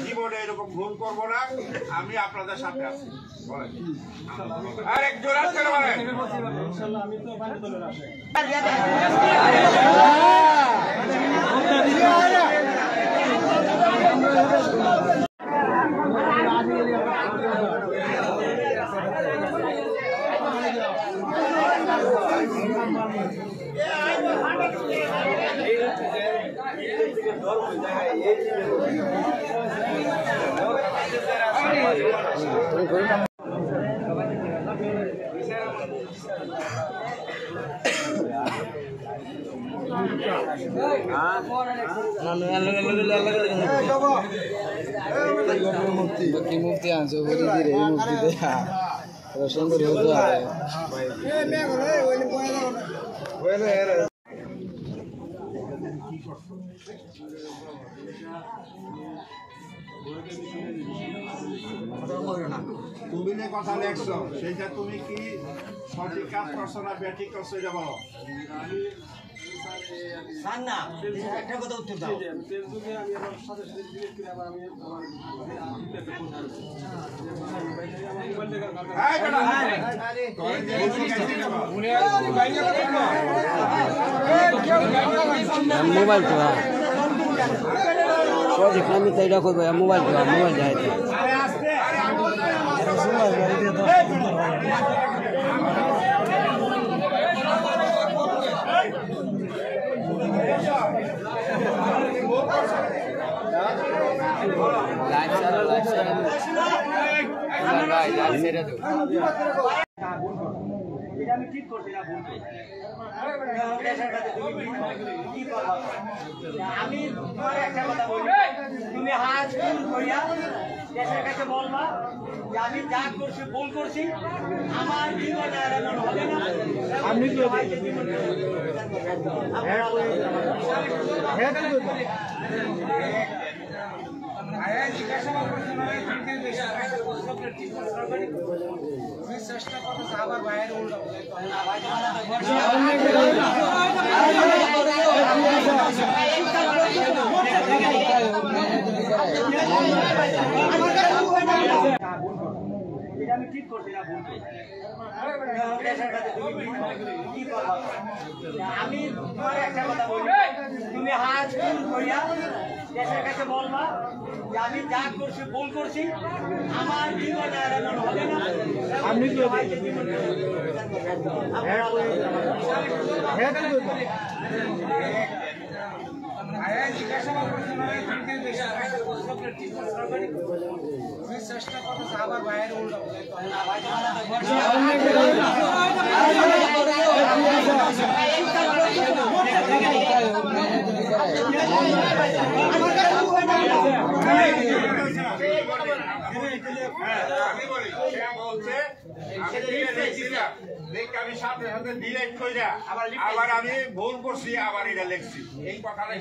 জীবনে এরকম ভুল করব না, আমি আপনাদের সাথে আছি। আরেক জোরে করে বলেন ইনশাআল্লাহ। আমি তো বাড়ি দলে আসি। মুক্তি আনছো মুক্তি সুন্দর তুমি যে কথা লেখছো সেইটা তুমি কি সঠিক কাজ করছো না ব্যাঠিক করছো এটা বলো। একটা কথা উত্তর দাও। মোবাইল তো সঠিক আমি তো এটা করবো মোবাইল তো মোবাইল যায় আমি ঠিক করছি না আমি তোমার একটা কথা বলি, তুমি হাত করিয়া দেশের কাছে বলবা যে আমি যা করছি ভুল করছি, আমার জীবনে আর এমন হবে না। আমি চেষ্টা করতেছি আবার বাইরে উল্টো আমি ঠিক করছি না আমি তোমার একটা কথা বলি, তুমি হাত করিয়া দেশের কাছে বলবা যে আমি যা করছি ভুল করছি, আমার জীবনে আর এমন হবে না। আমি চেষ্টা করতেছি আবার বাইরে উল্টো আমি সাথে সাথে ডিলেট করে আবার আমি ভুল করছি আবার এটা লিখছি এই কথাটাই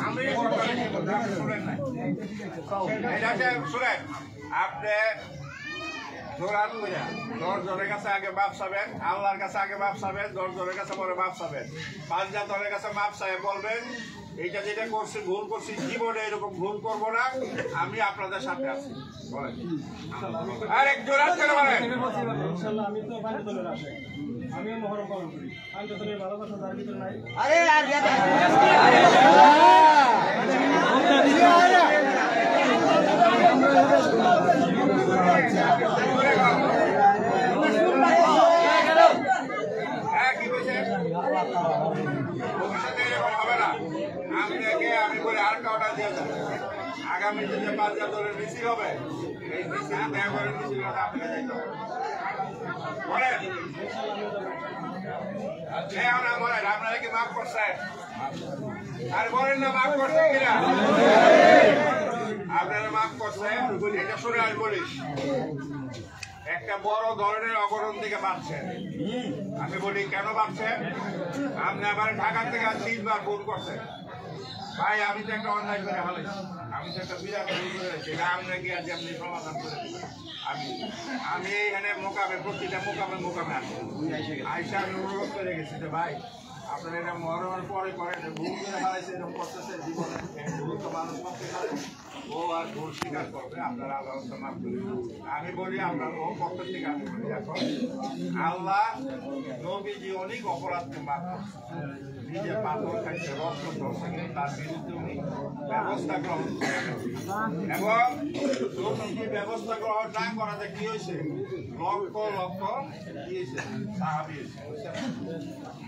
আমি শুনেন না এটাকে শুনেন আপনি জোরান করে 10 জনের কাছে আগে মাপ চাবেন, আল্লাহর কাছে আগে মাপ চাবেন, 10 জনের কাছে পরে মাপ চাবেন, 5 জনের কাছে মাপ চাই বলবেন এইটা যেটা করছি ভুল করছি জীবনে এরকম ভুল করব না, আমি আপনাদের সাথে আছি। বলেন আরেক জোরান করে বলেন ইনশাআল্লাহ। আমি তো বাড়ি দলে আসি। আমিও মহরম পালন করি। আমি তো তোর ভালোবাসা তার ভিতরে নাই। আরে আর কি বলছেন ভবিষ্যতে এরকম হবে না। আপনাকে অর্ডার দিয়ে দেন আগামীতে যে পাঞ্জাব দলের মিছিল হবে এই মিছিলে দেখা করে মিছিলটা আপনাকে যাইতে হবে বলেন আপনারা কি মাফ করছেন আর বলেন না মাফ করছেন কিনা আপনারা মাফ করছেন এটা শুনে আমি বলিস একটা বড় ধরনের অবরোধ থেকে বাঁচছেন আমি বলি কেন বাঁচছেন আপনি আবার ঢাকা থেকে 3 বার ফোন করছেন ভাই আমি তো একটা অন্যায় করে হালাইছি আমি তো একটা বিরাট ভুল করেছি এটা আপনাকে কি আজ আপনি সমাধান করে দিবেন আমি এখানে মোকামে প্রতিটা মোকামে আসি আইসা আমি অনুরোধ করে গেছি যে ভাই আপনারা এটা মরণের পরে করেন ভুল করে হারাইছে এরকম করতেছে জীবনে ভুল তো মানুষ করতে পারে ও আর ভুল স্বীকার করবে আপনারা আল্লাহ মাফ করে আমি বলি আপনার ও পক্ষ থেকে আমি বলি এখন আল্লাহ নবীজি অনেক অপরাধকে মাফ করছে নিজে পাথর খাইছে রক্ত ধরছে কিন্তু তার বিরুদ্ধে উনি ব্যবস্থা গ্রহণ এবং নবীজি ব্যবস্থা গ্রহণ না করাতে কি হয়েছে লক্ষ লক্ষ কি হয়েছে সাহাবী হয়েছে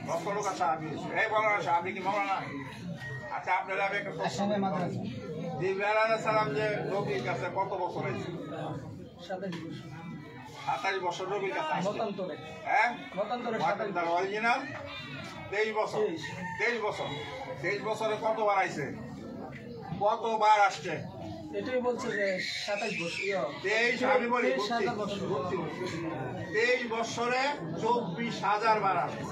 লক্ষ লোক সাহাবী হয়েছে এই বলো না সাহাবী কি মৌলানা আচ্ছা আপনারা আমি একটা প্রশ্ন জিবরাইল আলাইহিস সালাম যে নবীর কাছে কত বছর হয়েছে 27 বছর নবীর কাছে মতান্তরে হ্যাঁ মতান্তরে অরিজিনাল 23 বছর 23 বছরে কতবার আইছে কতবার আসছে এটাই বলছে যে 27 বছর 23 আমি বলি 23 বছরে 24,000 বার আসছে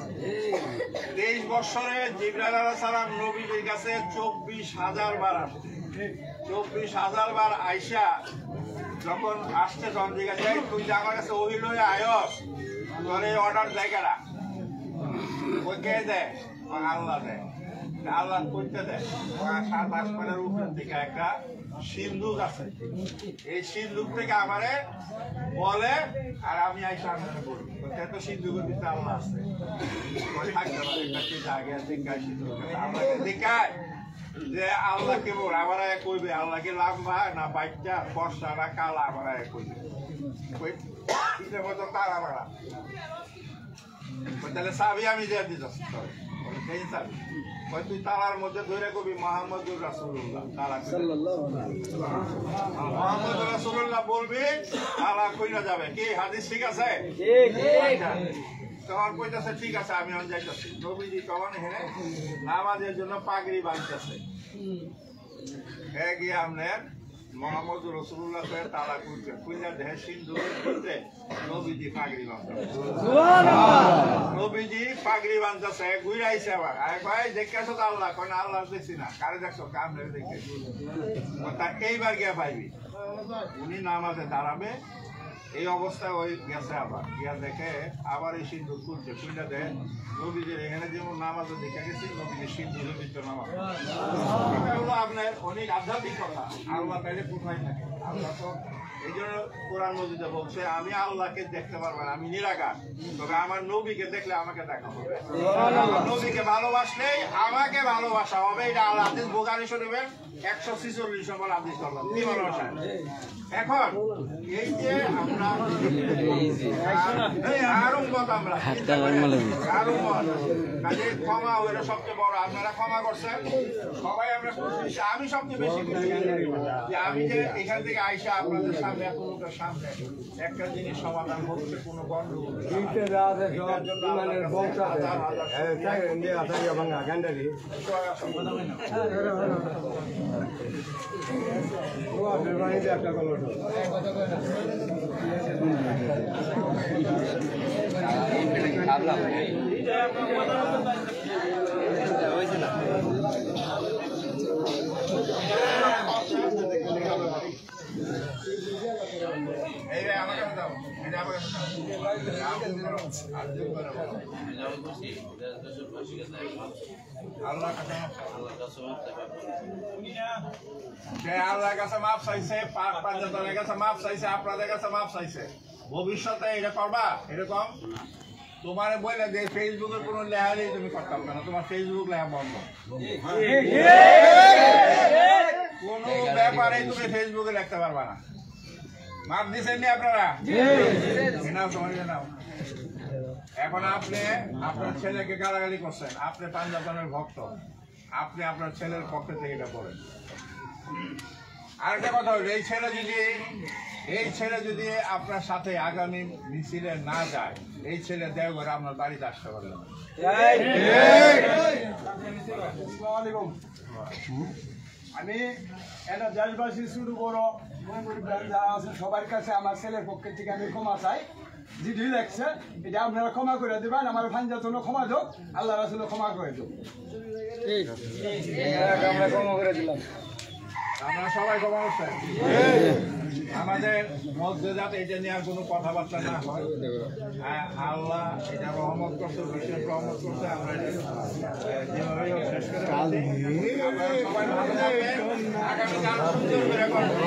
23 বছরে জিবরাইল আলাইহিস সালাম নবীর কাছে 24,000 বার আসছে 24,000 বার আইসা যখন আসছে তখন জিজ্ঞাসা তুই যে আমার কাছে ওহি লয়ে আয়স তোর এই অর্ডার জায়গাটা ওই কে দেয় আল্লাহ দেয় আল্লাহ করতে দেয় 7 আসমানের উপর থেকে একটা সিন্ধুক আছে এই সিন্ধুক থেকে আমারে বলে আর আমি আইসা আপনাকে বলি তো সিন্ধুকের ভিতরে আল্লাহ আছে থাকতে পারে জায়গা দেখায় সিন্ধুক আমাকে দেখায় যে আল্লাহ কে বল আমার কইবে আল্লাহকে লম্বা না বাচ্চা বর্ষা না কালা আমার কইবে মতো তারা মারা তাহলে সাবি আমি দিয়ে দিতেছি তুই তালার মধ্যে ধরে কবি মোহাম্মদুর রাসূলুল্লাহ মোহাম্মদুর রাসূলুল্লাহ বলবি তালা কইরা যাবে কি হাদিস ঠিক আছে তখন কইতাছে ঠিক আছে আমি অন যাইতেছি নবীজি তখন এখানে নামাজের জন্য পাগড়ি বাঁধতেছে গিয়ে আপনার মোহাম্মদুর রাসূলুল্লাহ তালা খুলছে খুললে দেহে সিন্ধুকের ভিতরে নবীজি পাগড়ি বাঁধতেছে নবীজি পাগড়ি বাঁধতেছে ঘুরাইছে আবার ভাই দেখেছো তো আল্লাহ কোন আল্লাহ দেখছি না কারে দেখছো কামনে দেখে এইবার গিয়া পাইবি উনি নামাজে দাঁড়াবে এই অবস্থায় ওই গেছে আবার গিয়া দেখে আবার এই সিন্ধুক খুলছে খুললে দেয় নবীজির এখানে যেমন নামাজে দেখে গেছি নবীজির সিন্ধুকের ভিতরে নামাজ এটা হলো আপনার অনেক আধ্যাত্মিক কথা আল্লাহ তাইলে কোথায় থাকে আল্লাহ তো এই জন্য কোরআন মজিদে বলছে আমি আল্লাহকে দেখতে পারবো না আমি নিরাকার তবে আমার নবীকে দেখলে আমাকে দেখা হবে নবীকে ভালোবাসলেই আমাকে ভালোবাসা হবে এটা আল্লাহ হাদিস বুখারী শরীফের 146 নম্বর হাদিস করলাম কি ভালোবাসা এখন এই যে আমরা আরম্ভত আমরা কাজে ক্ষমা ওইটা সবচেয়ে বড় আপনারা ক্ষমা করছেন সবাই আমরা আমি সবচেয়ে বেশি খুশি যে আমি যে এখান থেকে আইসা আপনাদের সামনে এত লোকের সামনে একটা জিনিস সমাধান হচ্ছে কোনো গন্ডগোল আল্লাহর কাছে মাফ চাইছে পাঁচজনের কাছে মাফ চাইছে আপনাদের কাছে মাফ চাইছে ভবিষ্যতে এটা করবা এরকম তোমার বলে যে ফেসবুকের কোন লেহারি তুমি করতাম না তোমার ফেসবুক লেখা বন্ধ কোন ব্যাপারে তুমি ফেসবুকে লিখতে পারবা না মাফ দিচ্ছেন নি আপনারা নাও তোমার নাও এখন আপনি আপনার ছেলেকে গালাগালি করছেন আপনি পাঞ্জাবের ভক্ত আপনি আপনার ছেলের পক্ষ থেকে এটা বলেন। আরেকটা কথা হলো, এই ছেলে যদি আপনার সাথে আগামী মিছিলে না যায়, এই ছেলে দেওঘরে আপনার বাড়িতে আসতে পারবে না। আমি এটা দেশবাসী শুরু করো যারা আছে সবার কাছে আমার ছেলের পক্ষের থেকে আমি ক্ষমা চাই। যেটি লেখছে এটা আপনারা ক্ষমা করে দেবেন, আমার ফাঞ্জাতনও ক্ষমা হোক, আল্লাহ রাসূলও ক্ষমা করে দেব। আমরা ক্ষমা করে দিলাম। আমরা সবাই ক্ষমা করছি। আমাদের মধ্যে যাতে এটা নিয়ে আর কোনো কথাবার্তা না হয়, আল্লাহ এটা রহমত করছে, বিশেষ রহমত করছে। আমরা যেভাবে শেষ করে সবাই ভালো থাকবেন। আগামীকাল সুন্দর করে করবো।